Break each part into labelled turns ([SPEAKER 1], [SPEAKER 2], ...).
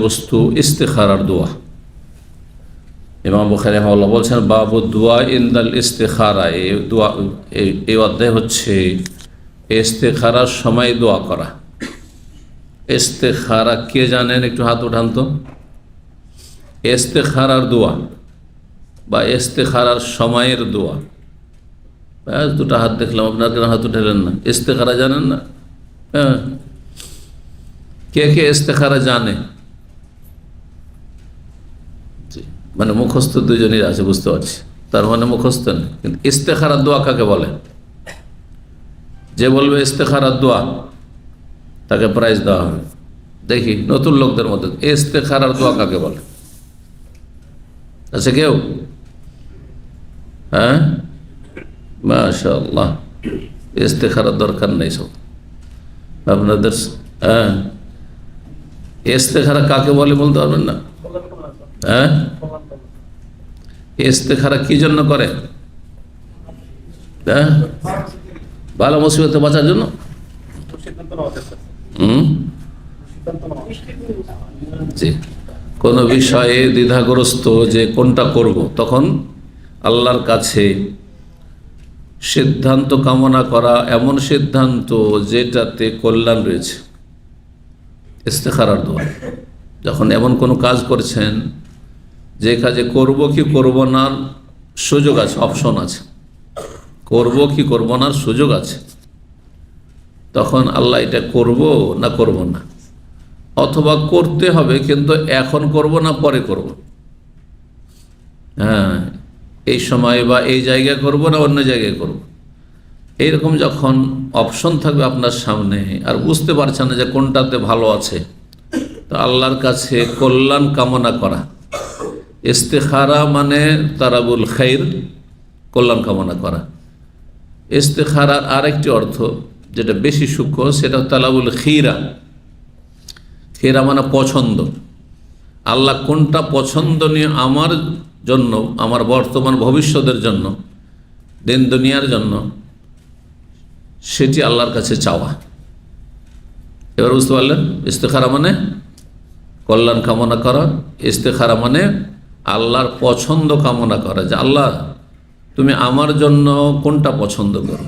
[SPEAKER 1] বস্তু ইস্তেখারার দোয়া। ইমাম বুখারী রাহিমাহুল্লাহ বলছেন বাবু দোয়া ইনদাল ইস্তেখারা। এই দোয়া এই অধ্যায় হচ্ছে ইস্তেখারার সময় দোয়া করা। ইস্তেখারা কে জানেন? একটু হাত উঠান তো। ইস্তেখারার দোয়া বা ইস্তেখারার সময়ের দোয়া। ব্যাস দুটো হাত দেখলাম, আপনার কেন হাত উঠালেন না? ইস্তেখারা জানেন না? হ্যাঁ, কে কে ইস্তেখারা জানে? মানে মুখস্থ দুজনই আছে, বুঝতে পারছি, তার মানে মুখস্থ নেই। কিন্তু ইস্তেখারার দোয়া কাকে বলে? যে বলবে ইস্তেখারার দোয়া তাকে প্রাইজ দেওয়া হবে। দেখি নতুন লোকদের মধ্যে ইস্তেখারার দোয়া কাকে বলে? আছে কেউ? হ্যাঁ, মাশাআল্লাহ। ইস্তেখারার দরকার নেই সব আপনাদের। হ্যাঁ, ইস্তেখারা কাকে বলে বলতে পারবেন না? হ্যাঁ, ইস্তেখারা কি জন্য করে? হ্যাঁ, ভালো মুসিবতে বাঁচার জন্য। জি, কোনো বিষয়ে দ্বিধাগ্রস্ত যে কোনটা করব, তখন আল্লাহর কাছে সিদ্ধান্ত কামনা করা, এমন সিদ্ধান্ত যেটাতে কল্যাণ রয়েছে, ইস্তেখারার দোয়া। যখন এমন কোনো কাজ করছেন যে কাজে করব কি করব না সুযোগ আছে, অপশন আছে, করব কি করব না সুযোগ আছে, তখন আল্লাহ এটা করব না করব না, অথবা করতে হবে কিন্তু এখন করব না পরে করব, হ্যাঁ এই সময় বা এই জায়গায় করব না অন্য জায়গায় করব, এইরকম যখন অপশন থাকবে আপনার সামনে আর বুঝতে পারছেন না যে কোনটাতে ভালো আছে, তো আল্লাহর কাছে কল্যাণ কামনা করা। ইস্তেখারা মানে তারাবুল খাইর, কল্যাণ কামনা করা। ইস্তেখারার আরেকটি অর্থ যেটা বেশি সূক্ষ্ম, সেটা তালাবুল খিরা। খিরা মানে পছন্দ। আল্লাহ কোনটা পছন্দনীয় আমার জন্য, আমার বর্তমান ভবিষ্যতের জন্য, দিন দুনিয়ার জন্য, সেটি আল্লাহর কাছে চাওয়া। এবার বুঝতে পারলেন? ইস্তেখারা মানে কল্যাণ কামনা করা, ইস্তেখারা মানে আল্লাহর পছন্দ কামনা করা, যে আল্লাহ তুমি আমার জন্য কোনটা পছন্দ করো,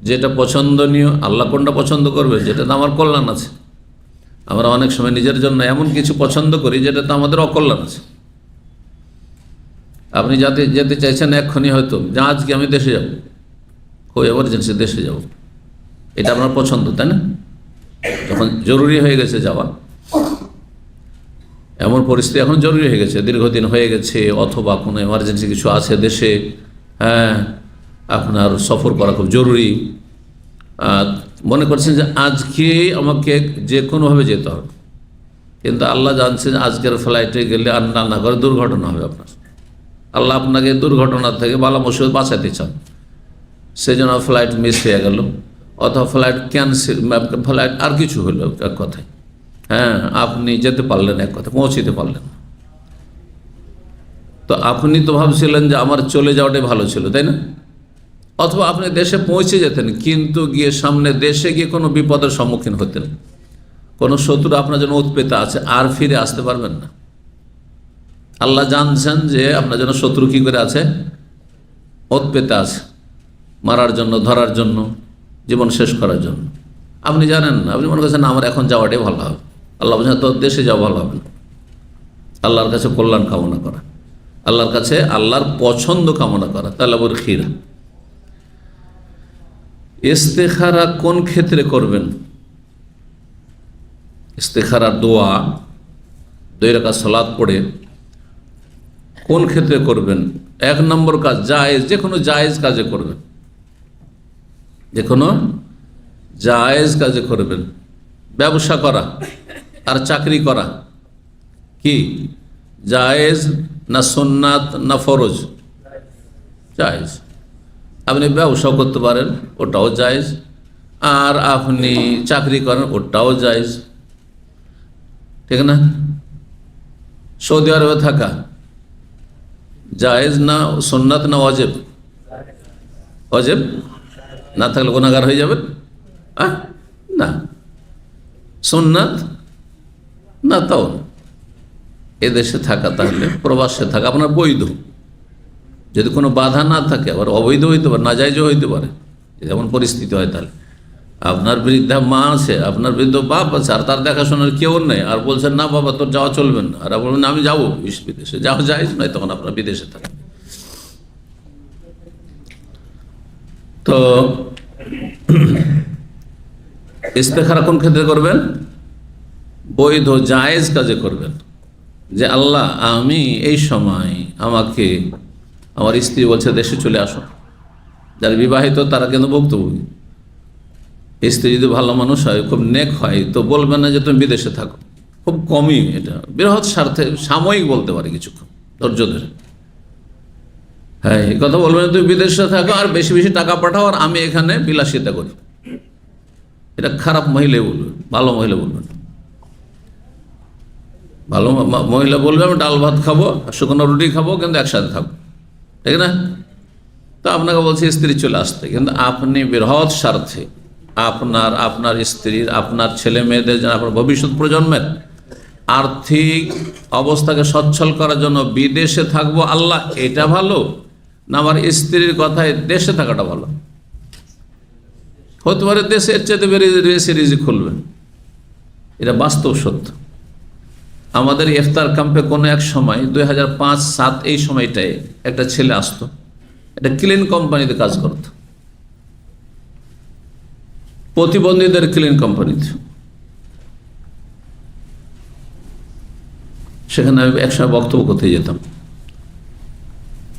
[SPEAKER 1] যেটা পছন্দনীয়। আল্লাহ কোনটা পছন্দ করবে? যেটাতে আমার কল্যাণ আছে। আমরা অনেক সময় নিজের জন্য এমন কিছু পছন্দ করি যেটাতে আমাদের অকল্যাণ আছে। আপনি যেতে চাইছেন এক্ষুনি, হয়তো যা আজকে আমি দেশে যাব, খুব এমার্জেন্সি দেশে যাব, এটা আপনার পছন্দ, তাই না? যখন জরুরি হয়ে গেছে যাওয়া, এমন পরিস্থিতি এখন জরুরি হয়ে গেছে, দীর্ঘদিন হয়ে গেছে, অথবা কোনো এমার্জেন্সি কিছু আছে দেশে, হ্যাঁ আপনার সফর করা খুব জরুরি, মনে করছেন যে আজকে আমাকে যে কোনোভাবে যেতে হবে, কিন্তু আল্লাহ জানছেন আজকের ফ্লাইটে গেলে আর রান্না করে দুর্ঘটনা হবে আপনার। আল্লাহ আপনাকে দুর্ঘটনা থেকে বালা মুসিবত বাঁচাতে চান, সেজন্য ফ্লাইট মিস হয়ে গেল, অথবা ফ্লাইট ক্যান্সেল, ফ্লাইট আর কিছু হলো এক কথায়, হ্যাঁ আপনি যেতে পারলেন, এক কথা পৌঁছিতে পারলেন। তো আপনি তো ভাবছিলেন যে আমার চলে যাওয়াটাই ভালো ছিল, তাই না? অথবা আপনি দেশে পৌঁছে যেতেন, কিন্তু গিয়ে সামনে দেশে গিয়ে কোনো বিপদের সম্মুখীন হতেন, কোনো শত্রু আপনার জন্য উৎপেতে আছে, আর ফিরে আসতে পারবেন না। আল্লাহ জানছেন যে আপনার জন্য শত্রু কী করে আছে, উৎপেতে আছে, মারার জন্য, ধরার জন্য, জীবন শেষ করার জন্য। আপনি জানেন না, আপনি মনে করছেন না আমার এখন যাওয়াটাই ভালো হবে। আল্লাহ বলছেন তোর দেশে যাওয়া ভালো হবে না। আল্লাহর কাছে কল্যাণ কামনা করা, আল্লাহর কাছে আল্লাহর পছন্দ কামনা করা, তালাবুল খিরা। ইস্তেখারা কোন ক্ষেত্রে করবেন? ইস্তেখারার দোয়া 2 রাকাত সালাত পড়ে কোন ক্ষেত্রে করবেন? 1 নম্বর কাজ জায়েজ, যে কোনো জায়েজ কাজে করবেন, যে কোনো জায়েজ কাজে করবেন। ব্যবসা করা আর চাকরি করা কি জায়েজ না সুন্নাত না ফরজ? জায়েজ। আপনি ব্যবসাও করতে পারেন, ওটাও জায়েজ, আর আপনি চাকরি করেন, ওটাও জায়েজ, ঠিক না? সৌদি আরবে থাকা জায়েজ না সুন্নাত না ওয়াজিব? ওয়াজিব। না থাকলে গুনাহগার হয়ে যাবেন না। সুন্নাত না, তাও না। এদেশে থাকা, তাহলে প্রবাসে থাকা আপনার বৈধ, যদি কোনো বাধা না থাকে। আবার অবৈধ হইতে পারে, নাজায়জও হইতে পারে, যেমন পরিস্থিতি হয়। তাহলে আপনার বৃদ্ধা মা আছে, আপনার বৃদ্ধ বাপ আছে, আর তার দেখাশোনার কেউ নেই, আর বলছেন না বাবা তোর যাওয়া চলবে না, আর বলবেন আমি যাবো বিদেশে, যাওয়া যায় নয়, তখন আপনার বিদেশে থাকে। তো ইস্তেখারা কোন ক্ষেত্রে করবেন? বৈধ জায়েজ কাজে করবেন। যে আল্লাহ, আমি এই সময়, আমাকে আমার স্ত্রী বলছে দেশে চলে আসো, যারা বিবাহিত তারা কিন্তু ভুক্তভোগী। স্ত্রী যদি ভালো মানুষ হয়, খুব নেক হয়, তো বলবেন না যে তুমি বিদেশে থাকো। খুব কমই, এটা বৃহৎ স্বার্থে সাময়িক বলতে পারে, কিছুক্ষণ ধৈর্য ধরে। হ্যাঁ, এই কথা বলবেন তুমি বিদেশে থাকো আর বেশি বেশি টাকা পাঠাও, আর আমি এখানে বিলাসিতা করি। এটা খারাপ মহিলা বলবেন, ভালো মহিলা বলবেন। ভালো মহিলা বলবে আমি ডাল ভাত খাবো, শুকনো রুটি খাবো, কিন্তু একসাথে থাকবো, ঠিক না? তো আপনাকে বলছে স্ত্রী চলে আসতে, কিন্তু আপনি বৃহৎ স্বার্থে আপনার স্ত্রীর, আপনার ছেলে মেয়েদের, আপনার ভবিষ্যৎ প্রজন্মের আর্থিক অবস্থাকে সচ্ছল করার জন্য বিদেশে থাকবো, আল্লাহ এটা ভালো না আমার স্ত্রীর কথায় দেশে থাকাটা ভালো? হতে পারে দেশে এর চাইতে বেশি রিজিক খুলবেন, এটা বাস্তব সত্য। আমাদের ইফতার ক্যাম্পে কোনো এক সময় 2005-07 এই সময়টায় একটা ছেলে আসতো, একটা ক্লিন কোম্পানিতে কাজ করত, প্রতিবন্ধীদের ক্লিন কোম্পানিতে। সেখানে আমি একসময় বক্তব্য করতে যেতাম।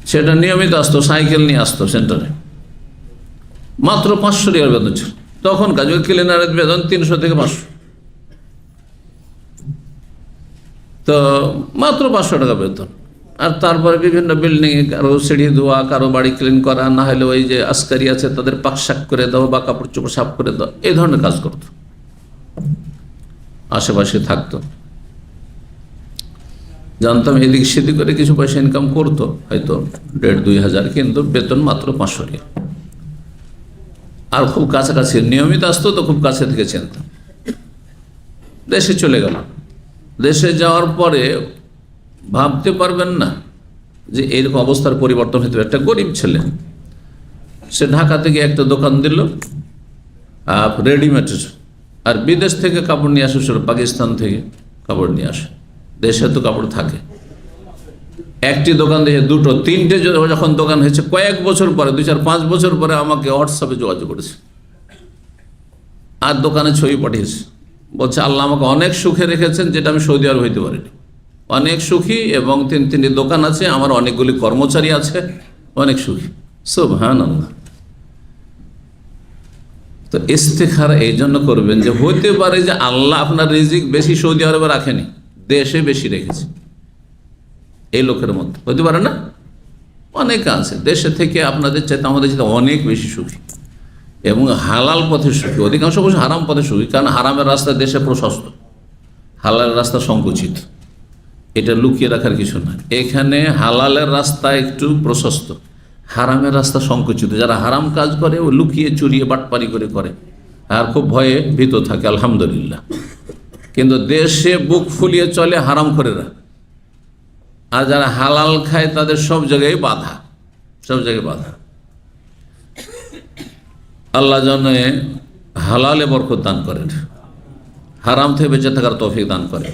[SPEAKER 1] সেটা নিয়মিত আসতো, সাইকেল নিয়ে আসতো সেন্টারে। মাত্র 500 টাকার বেতন ছিল তখন। কাজ ক্লিনারের বেতন 300 থেকে 500, তো মাত্র 500 টাকা বেতন। আর তারপরে বিভিন্ন বিল্ডিংয়ে কারো সিঁড়ি ধোয়া, কারো বাড়ি ক্লিন করা, না হলে ওই যে আসকারি আছে তাদের পাকশাক করে দাও বা কাপড় চোপড় সাফ করে দাও, এই ধরনের কাজ করতো, আশেপাশে থাকতো। জানতাম এদিক সেদিক করে কিছু পয়সা ইনকাম করতো, হয়তো 1,500-2 হাজার, কিন্তু বেতন মাত্র 500 টাকা। আর খুব কাছাকাছি নিয়মিত আসতো, তো খুব কাছে থেকে চিনতাম। দেশে চলে গেল। দেশে যাওয়ার পরে ভাবতে পারবেন না যে এরকম অবস্থার পরিবর্তন হতে পারে। একটা গরিব ছেলে, সে ঢাকা থেকে একটা দোকান দিল রেডিমেডের, আর বিদেশ থেকে কাপড় নিয়ে আসে, পাকিস্তান থেকে কাপড় নিয়ে আসে, দেশে তো কাপড় থাকে। একটি দোকান দিয়ে 2, 3টে যখন দোকান হয়েছে, কয়েক বছর পরে, 2-4-5 বছর পরে আমাকে হোয়াটসঅ্যাপে যোগাযোগ করেছে, আর দোকানে ছবি পাঠিয়েছে। বলছে আল্লাহ আমাকে অনেক সুখে রেখেছেন, যেটা আমি সৌদি আরব হইতে পারিনি। অনেক সুখী, এবং 3টি দোকান আছে, আমার অনেকগুলি কর্মচারী আছে, অনেক সুখী। সুবহানাল্লাহ। তো ইস্তেখারা এই জন্য করবেন যে হতে পারে যে আল্লাহ আপনার রিজিক বেশি সৌদি আরবে রাখেনি, দেশে বেশি রেখেছে। এই লোকের মধ্যে হতে পারে না? অনেক আছে দেশে থেকে আপনাদের চাইতে, আমাদের চাইতে অনেক বেশি সুখী, এবং হালাল পথে সুখী। অধিকাংশ বসে হারাম পথে সুখী, কারণ হারামের রাস্তা দেশে প্রশস্ত, হালালের রাস্তা সংকুচিত। এটা লুকিয়ে রাখার কিছু না। এখানে হালালের রাস্তা একটু প্রশস্ত, হারামের রাস্তা সংকুচিত। যারা হারাম কাজ করে ও লুকিয়ে চুরিয়ে বাটপারি করে, আর খুব ভয়ে ভীত থাকে, আলহামদুলিল্লাহ। কিন্তু দেশে বুক ফুলিয়ে চলে হারাম করেরা, আর যারা হালাল খায় তাদের সব জায়গায় বাধা, সব জায়গায় বাধা। আল্লাহ যেন হালালে বরকত দান করেন, হারাম থেকে বেঁচে থাকার তৌফিক দান করেন।